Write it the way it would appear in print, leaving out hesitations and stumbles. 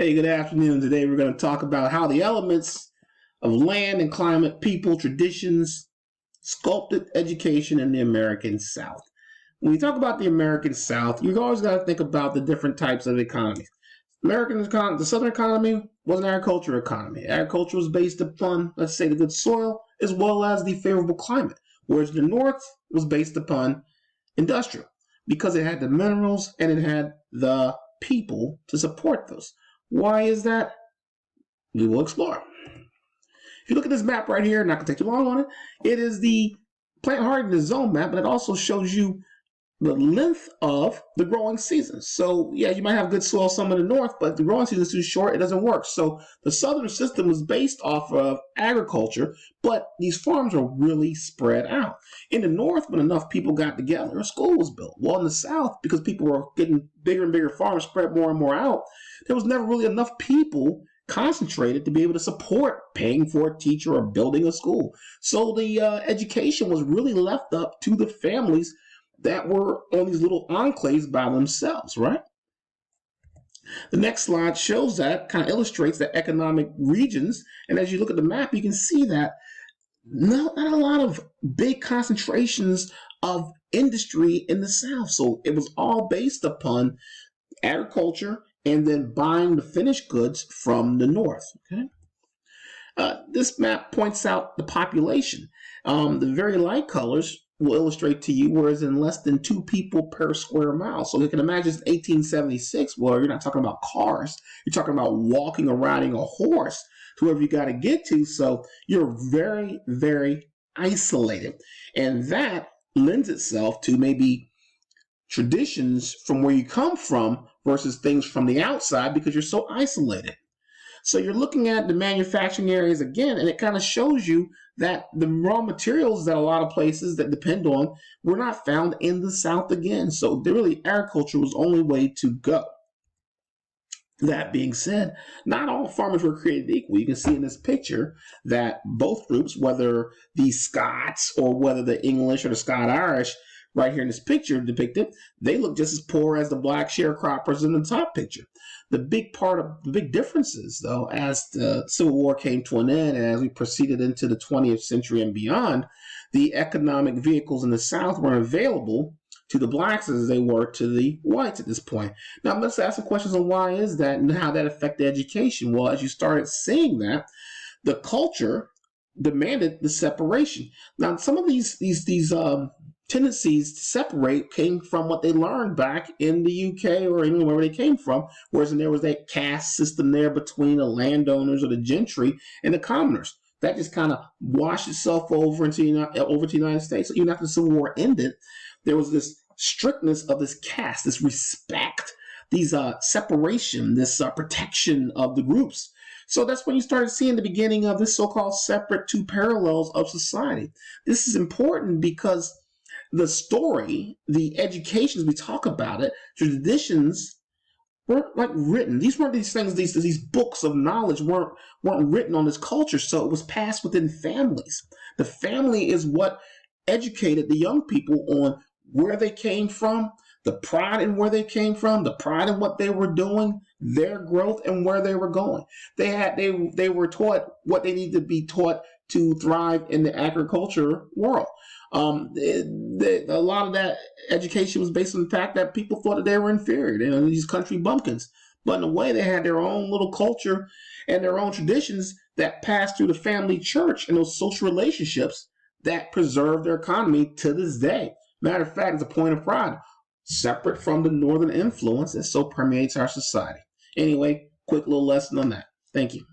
Hey, good afternoon. Today we're going to talk about how the elements of land and climate, people, traditions, sculpted education in the American South. When you talk about the American South, you've always got to think about the different types of economies. The Southern economy was an agricultural economy. Agriculture was based upon, let's say, the good soil as well as the favorable climate, whereas the North was based upon industrial because it had the minerals and it had the people to support those. Why is that? We will explore. If you look at this map right here, not going to take too long on it, it is the plant hardiness zone map, but it also shows you the length of the growing season. So yeah, you might have good soil some in the north, but if the growing season is too short, it doesn't work. So the southern system was based off of agriculture, but these farms are really spread out. In the north, when enough people got together, a school was built. Well, in the south, because people were getting bigger and bigger farms spread more and more out, there was never really enough people concentrated to be able to support paying for a teacher or building a school. So the education was really left up to the families that were on these little enclaves by themselves, right? The next slide shows that, kind of illustrates the economic regions. And as you look at the map, you can see that not a lot of big concentrations of industry in the South. So it was all based upon agriculture and then buying the finished goods from the North, okay? This map points out the population. The very light colors will illustrate to you whereas in less than 2 people per square mile. So you can imagine 1876, well, you're not talking about cars. You're talking about walking or riding a horse to wherever you got to get to. So you're very, very isolated. And that lends itself to maybe traditions from where you come from versus things from the outside because you're so isolated. So you're looking at the manufacturing areas again, and it kind of shows you that the raw materials that a lot of places that depend on were not found in the South again. So really, agriculture was the only way to go. That being said, not all farmers were created equal. You can see in this picture that both groups, whether the Scots or whether the English or the Scot-Irish, right here in this picture depicted, they look just as poor as the black sharecroppers in the top picture. The big differences, though, as the Civil War came to an end and as we proceeded into the 20th century and beyond, the economic vehicles in the South weren't available to the blacks as they were to the whites at this point. Now, let's ask some questions on why is that and how that affected education. Well, as you started seeing that, the culture demanded the separation. Now, some of these tendencies to separate came from what they learned back in the UK or even wherever they came from, whereas there was that caste system there between the landowners or the gentry and the commoners. That just kind of washed itself over to the United States. So even after the Civil War ended, there was this strictnness of this caste, this respect, these separation, this protection of the groups. So that's when you started seeing the beginning of this so-called separate two parallels of society. This is important because the story, the educations we talk about it, traditions weren't like written. These weren't these things, these books of knowledge weren't written on this culture. So it was passed within families. The family is what educated the young people on where they came from, the pride in where they came from, the pride in what they were doing, their growth and where they were going. They were taught what they needed to be taught to thrive in the agriculture world. A lot of that education was based on the fact that people thought that they were inferior. They were these country bumpkins. But in a way, they had their own little culture and their own traditions that passed through the family church and those social relationships that preserve their economy to this day. Matter of fact, it's a point of pride, separate from the northern influence that so permeates our society. Anyway, quick little lesson on that. Thank you.